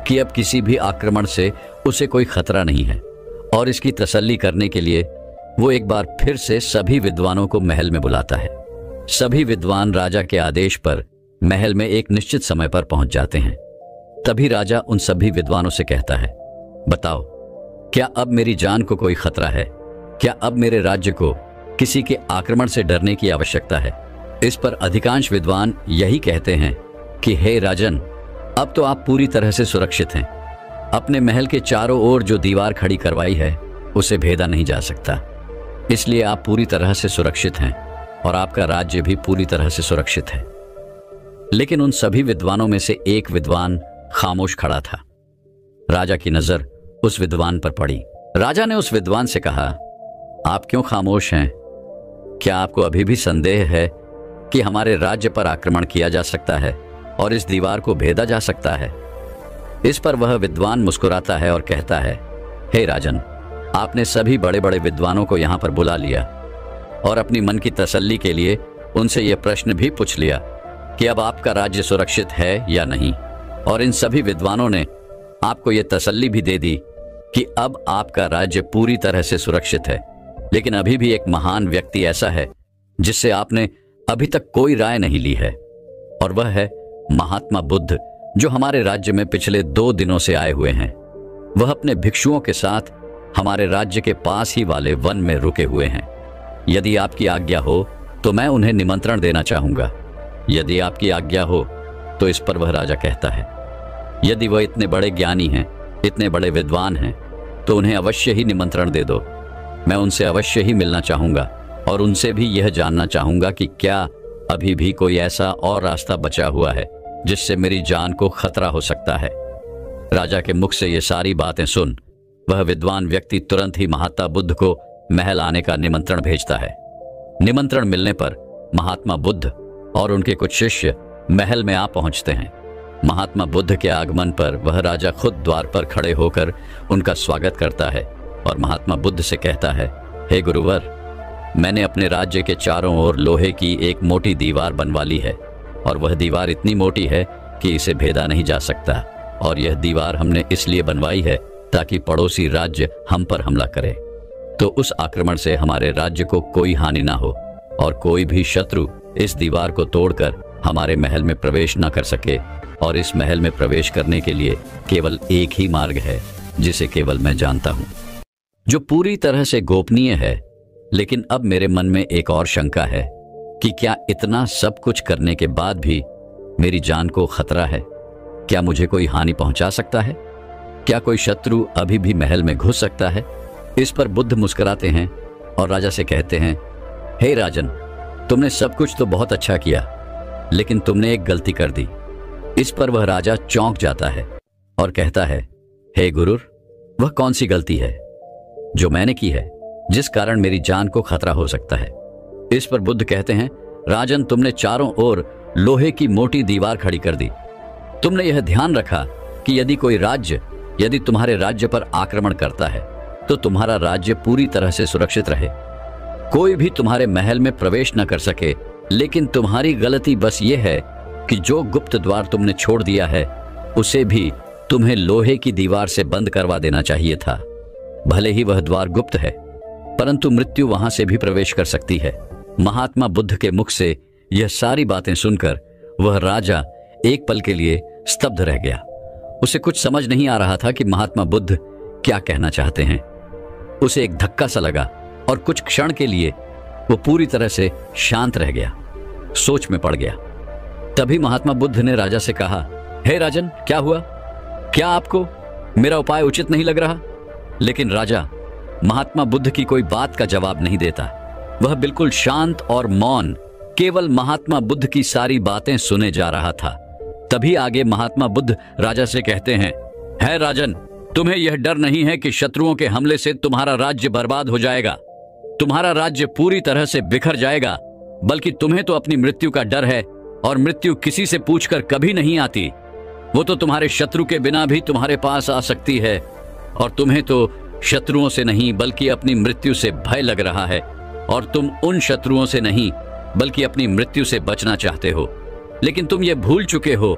कि अब किसी भी आक्रमण से उसे कोई खतरा नहीं है और इसकी तसल्ली करने के लिए वो एक बार फिर से सभी विद्वानों को महल में बुलाता है। सभी विद्वान राजा के आदेश पर महल में एक निश्चित समय पर पहुंच जाते हैं। तभी राजा उन सभी विद्वानों से कहता है, बताओ, क्या अब मेरी जान को कोई खतरा है? क्या अब मेरे राज्य को किसी के आक्रमण से डरने की आवश्यकता है? इस पर अधिकांश विद्वान यही कहते हैं कि हे राजन, अब तो आप पूरी तरह से सुरक्षित हैं। अपने महल के चारों ओर जो दीवार खड़ी करवाई है उसे भेदा नहीं जा सकता, इसलिए आप पूरी तरह से सुरक्षित हैं और आपका राज्य भी पूरी तरह से सुरक्षित है। लेकिन उन सभी विद्वानों में से एक विद्वान खामोश खड़ा था। राजा की नजर उस विद्वान पर पड़ी। राजा ने उस विद्वान से कहा, आप क्यों खामोश हैं? क्या आपको अभी भी संदेह है कि हमारे राज्य पर आक्रमण किया जा सकता है और इस दीवार को भेदा जा सकता है? इस पर वह विद्वान मुस्कुराता है और कहता है, हे राजन, आपने सभी बड़े बड़े विद्वानों को यहां पर बुला लिया और अपनी मन की तसल्ली के लिए उनसे यह प्रश्न भी पूछ लिया कि अब आपका राज्य सुरक्षित है या नहीं। और इन सभी विद्वानों ने आपको यह तसल्ली भी दे दी कि अब आपका राज्य पूरी तरह से सुरक्षित है। लेकिन अभी भी एक महान व्यक्ति ऐसा है जिससे आपने अभी तक कोई राय नहीं ली है, और वह है महात्मा बुद्ध, जो हमारे राज्य में पिछले 2 दिनों से आए हुए हैं। वह अपने भिक्षुओं के साथ हमारे राज्य के पास ही वाले वन में रुके हुए हैं। यदि आपकी आज्ञा हो तो मैं उन्हें निमंत्रण देना चाहूंगा। यदि आपकी आज्ञा हो तो इस पर वह राजा कहता है, यदि वह इतने बड़े ज्ञानी हैं, इतने बड़े विद्वान हैं, तो उन्हें अवश्य ही निमंत्रण दे दो। मैं उनसे अवश्य ही मिलना चाहूंगा और उनसे भी यह जानना चाहूंगा कि क्या अभी भी कोई ऐसा और रास्ता बचा हुआ है जिससे मेरी जान को खतरा हो सकता है। राजा के मुख से ये सारी बातें सुन वह विद्वान व्यक्ति तुरंत ही महात्मा बुद्ध को महल आने का निमंत्रण भेजता है। निमंत्रण मिलने पर महात्मा बुद्ध और उनके कुछ शिष्य महल में आ पहुंचते हैं। महात्मा बुद्ध के आगमन पर वह राजा खुद द्वार पर खड़े होकर उनका स्वागत करता है और महात्मा बुद्ध से कहता है, हे गुरुवर, मैंने अपने राज्य के चारों ओर लोहे की एक मोटी दीवार बनवा ली है और वह दीवार इतनी मोटी है कि इसे भेदा नहीं जा सकता, और यह दीवार हमने इसलिए बनवाई है ताकि पड़ोसी राज्य हम पर हमला करे, तो उस आक्रमण से हमारे राज्य को कोई हानि ना हो और कोई भी शत्रु इस दीवार को तोड़कर हमारे महल में प्रवेश न कर सके। और इस महल में प्रवेश करने के लिए केवल एक ही मार्ग है जिसे केवल मैं जानता हूं, जो पूरी तरह से गोपनीय है। लेकिन अब मेरे मन में एक और शंका है कि क्या इतना सब कुछ करने के बाद भी मेरी जान को खतरा है? क्या मुझे कोई हानि पहुंचा सकता है? क्या कोई शत्रु अभी भी महल में घुस सकता है? इस पर बुद्ध मुस्कुराते हैं और राजा से कहते हैं, हे राजन, तुमने सब कुछ तो बहुत अच्छा किया, लेकिन तुमने एक गलती कर दी। इस पर वह राजा चौंक जाता है और कहता है, हे गुरुर, वह कौन सी गलती है जो मैंने की है जिस कारण मेरी जान को खतरा हो सकता है? इस पर बुद्ध कहते हैं, राजन, तुमने चारों ओर लोहे की मोटी दीवार खड़ी कर दी। तुमने यह ध्यान रखा कि यदि कोई राज्य यदि तुम्हारे राज्य पर आक्रमण करता है तो तुम्हारा राज्य पूरी तरह से सुरक्षित रहे, कोई भी तुम्हारे महल में प्रवेश न कर सके। लेकिन तुम्हारी गलती बस ये है कि जो गुप्त द्वार तुमने छोड़ दिया है उसे भी तुम्हें लोहे की दीवार से बंद करवा देना चाहिए था। भले ही वह द्वार गुप्त है, परंतु मृत्यु वहां से भी प्रवेश कर सकती है। महात्मा बुद्ध के मुख से यह सारी बातें सुनकर वह राजा एक पल के लिए स्तब्ध रह गया। उसे कुछ समझ नहीं आ रहा था कि महात्मा बुद्ध क्या कहना चाहते हैं। उसे एक धक्का सा लगा और कुछ क्षण के लिए वो पूरी तरह से शांत रह गया, सोच में पड़ गया। तभी महात्मा बुद्ध ने राजा से कहा, हे राजन, क्या हुआ? क्या आपको मेरा उपाय उचित नहीं लग रहा? लेकिन राजा महात्मा बुद्ध की कोई बात का जवाब नहीं देता। वह बिल्कुल शांत और मौन केवल महात्मा बुद्ध की सारी बातें सुने जा रहा था। तभी आगे महात्मा बुद्ध राजा से कहते हैं, है राजन, तुम्हें यह डर नहीं है कि शत्रुओं के हमले से तुम्हारा राज्य बर्बाद हो जाएगा, तुम्हारा राज्य पूरी तरह से बिखर जाएगा, बल्कि तुम्हें तो अपनी मृत्यु का डर है, और मृत्यु किसी से पूछकर कभी नहीं आती। वो तो तुम्हारे शत्रु के बिना भी तुम्हारे पास आ सकती है, और तुम्हें तो शत्रुओं से नहीं बल्कि अपनी मृत्यु से भय लग रहा है, और तुम उन शत्रुओं से नहीं बल्कि अपनी मृत्यु से बचना चाहते हो। लेकिन तुम ये भूल चुके हो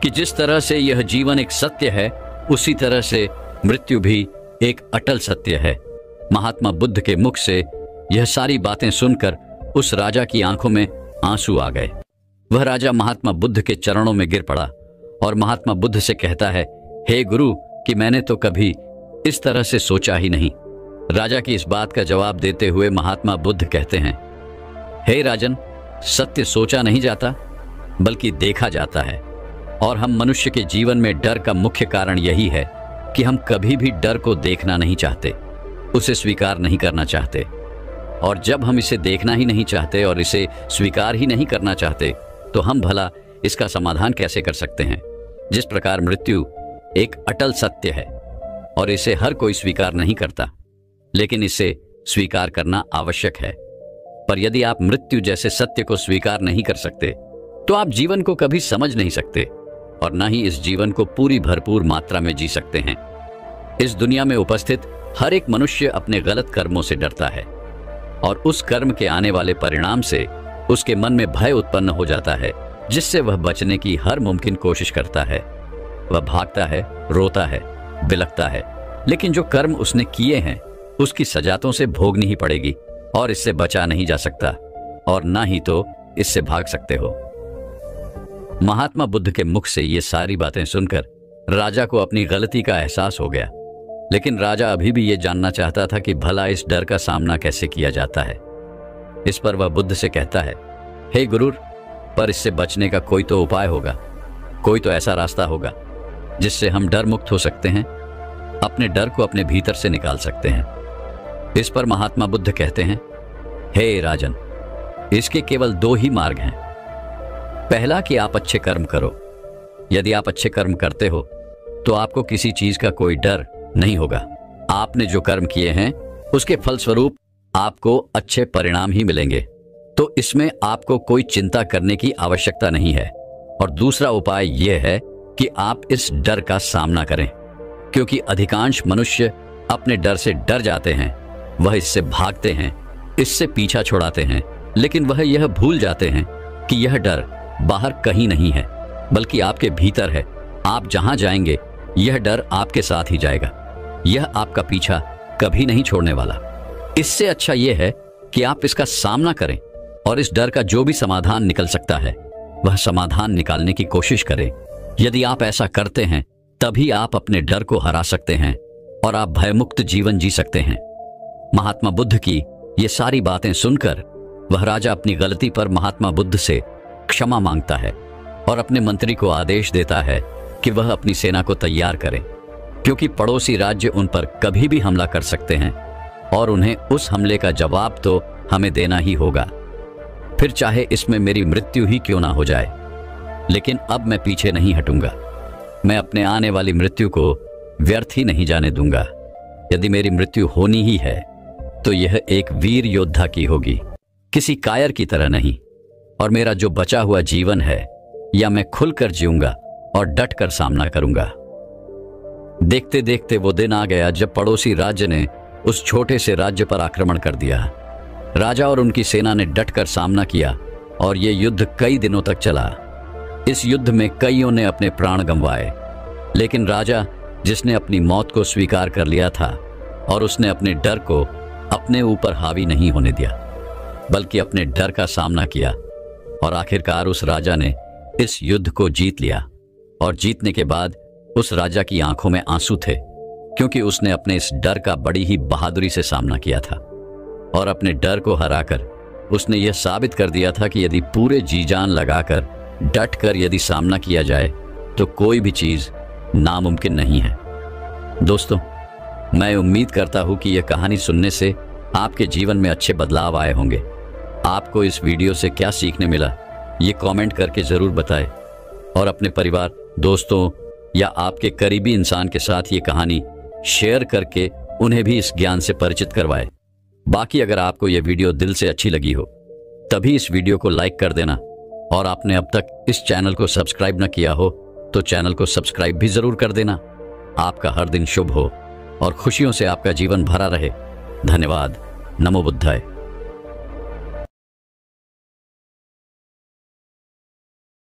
कि जिस तरह से यह जीवन एक सत्य है, उसी तरह से मृत्यु भी एक अटल सत्य है। महात्मा बुद्ध के मुख से यह सारी बातें सुनकर उस राजा की आंखों में आंसू आ गए। वह राजा महात्मा बुद्ध के चरणों में गिर पड़ा और महात्मा बुद्ध से कहता है, हे गुरु, कि मैंने तो कभी इस तरह से सोचा ही नहीं। राजा की इस बात का जवाब देते हुए महात्मा बुद्ध कहते हैं, हे राजन, सत्य सोचा नहीं जाता बल्कि देखा जाता है, और हम मनुष्य के जीवन में डर का मुख्य कारण यही है कि हम कभी भी डर को देखना नहीं चाहते, उसे स्वीकार नहीं करना चाहते। और जब हम इसे देखना ही नहीं चाहते और इसे स्वीकार ही नहीं करना चाहते, तो हम भला इसका समाधान कैसे कर सकते हैं। जिस प्रकार मृत्यु एक अटल सत्य है और इसे हर कोई स्वीकार नहीं करता, लेकिन इसे स्वीकार करना आवश्यक है। पर यदि आप मृत्यु जैसे सत्य को स्वीकार नहीं कर सकते, तो आप जीवन को कभी समझ नहीं सकते और न ही इस जीवन को पूरी भरपूर मात्रा में जी सकते हैं। इस दुनिया में उपस्थित हर एक मनुष्य अपने गलत कर्मों से डरता है, और उस कर्म के आने वाले परिणाम से उसके मन में भय उत्पन्न हो जाता है, जिससे वह बचने की हर मुमकिन कोशिश करता है। वह भागता है, रोता है, बिलखता है, लेकिन जो कर्म उसने किए हैं उसकी सजा तो उसे भोगनी ही पड़ेगी, और इससे बचा नहीं जा सकता, और ना ही तो इससे भाग सकते हो। महात्मा बुद्ध के मुख से ये सारी बातें सुनकर राजा को अपनी गलती का एहसास हो गया, लेकिन राजा अभी भी ये जानना चाहता था कि भला इस डर का सामना कैसे किया जाता है। इस पर वह बुद्ध से कहता है, हे गुरु, पर इससे बचने का कोई तो उपाय होगा, कोई तो ऐसा रास्ता होगा जिससे हम डर मुक्त हो सकते हैं, अपने डर को अपने भीतर से निकाल सकते हैं। इस पर महात्मा बुद्ध कहते हैं, हे राजन, इसके केवल दो ही मार्ग हैं। पहला कि आप अच्छे कर्म करो। यदि आप अच्छे कर्म करते हो तो आपको किसी चीज का कोई डर नहीं होगा। आपने जो कर्म किए हैं उसके फलस्वरूप आपको अच्छे परिणाम ही मिलेंगे, तो इसमें आपको कोई चिंता करने की आवश्यकता नहीं है। और दूसरा उपाय यह है कि आप इस डर का सामना करें, क्योंकि अधिकांश मनुष्य अपने डर से डर जाते हैं, वह इससे भागते हैं, इससे पीछा छुड़ाते हैं, लेकिन वह यह भूल जाते हैं कि यह डर बाहर कहीं नहीं है, बल्कि आपके भीतर है। आप जहां जाएंगे यह डर आपके साथ ही जाएगा, यह आपका पीछा कभी नहीं छोड़ने वाला। इससे अच्छा यह है कि आप इसका सामना करें और इस डर का जो भी समाधान निकल सकता है वह समाधान निकालने की कोशिश करें। यदि आप ऐसा करते हैं तभी आप अपने डर को हरा सकते हैं और आप भयमुक्त जीवन जी सकते हैं। महात्मा बुद्ध की ये सारी बातें सुनकर वह राजा अपनी गलती पर महात्मा बुद्ध से क्षमा मांगता है और अपने मंत्री को आदेश देता है कि वह अपनी सेना को तैयार करें, क्योंकि पड़ोसी राज्य उन पर कभी भी हमला कर सकते हैं और उन्हें उस हमले का जवाब तो हमें देना ही होगा, फिर चाहे इसमें मेरी मृत्यु ही क्यों ना हो जाए। लेकिन अब मैं पीछे नहीं हटूंगा, मैं अपने आने वाली मृत्यु को व्यर्थ ही नहीं जाने दूंगा। यदि मेरी मृत्यु होनी ही है तो यह एक वीर योद्धा की होगी, किसी कायर की तरह नहीं। और मेरा जो बचा हुआ जीवन है या मैं खुलकर जीऊंगा और डट कर सामना करूंगा। देखते देखते वो दिन आ गया जब पड़ोसी राज्य ने उस छोटे से राज्य पर आक्रमण कर दिया। राजा और उनकी सेना ने डट कर सामना किया और ये युद्ध कई दिनों तक चला। इस युद्ध में कईयों ने अपने प्राण गंवाए, लेकिन राजा, जिसने अपनी मौत को स्वीकार कर लिया था और उसने अपने डर को अपने ऊपर हावी नहीं होने दिया, बल्कि अपने डर का सामना किया, और आखिरकार उस राजा ने इस युद्ध को जीत लिया। और जीतने के बाद उस राजा की आंखों में आंसू थे, क्योंकि उसने अपने इस डर का बड़ी ही बहादुरी से सामना किया था और अपने डर को हराकर उसने यह साबित कर दिया था कि यदि पूरे जी जान लगाकर डट कर यदि सामना किया जाए तो कोई भी चीज नामुमकिन नहीं है। दोस्तों, मैं उम्मीद करता हूं कि यह कहानी सुनने से आपके जीवन में अच्छे बदलाव आए होंगे। आपको इस वीडियो से क्या सीखने मिला ये कमेंट करके जरूर बताएं। और अपने परिवार, दोस्तों या आपके करीबी इंसान के साथ ये कहानी शेयर करके उन्हें भी इस ज्ञान से परिचित करवाएं। बाकी अगर आपको यह वीडियो दिल से अच्छी लगी हो तभी इस वीडियो को लाइक कर देना, और आपने अब तक इस चैनल को सब्सक्राइब न किया हो तो चैनल को सब्सक्राइब भी जरूर कर देना। आपका हर दिन शुभ हो और खुशियों से आपका जीवन भरा रहे। धन्यवाद। नमो बुद्धाय।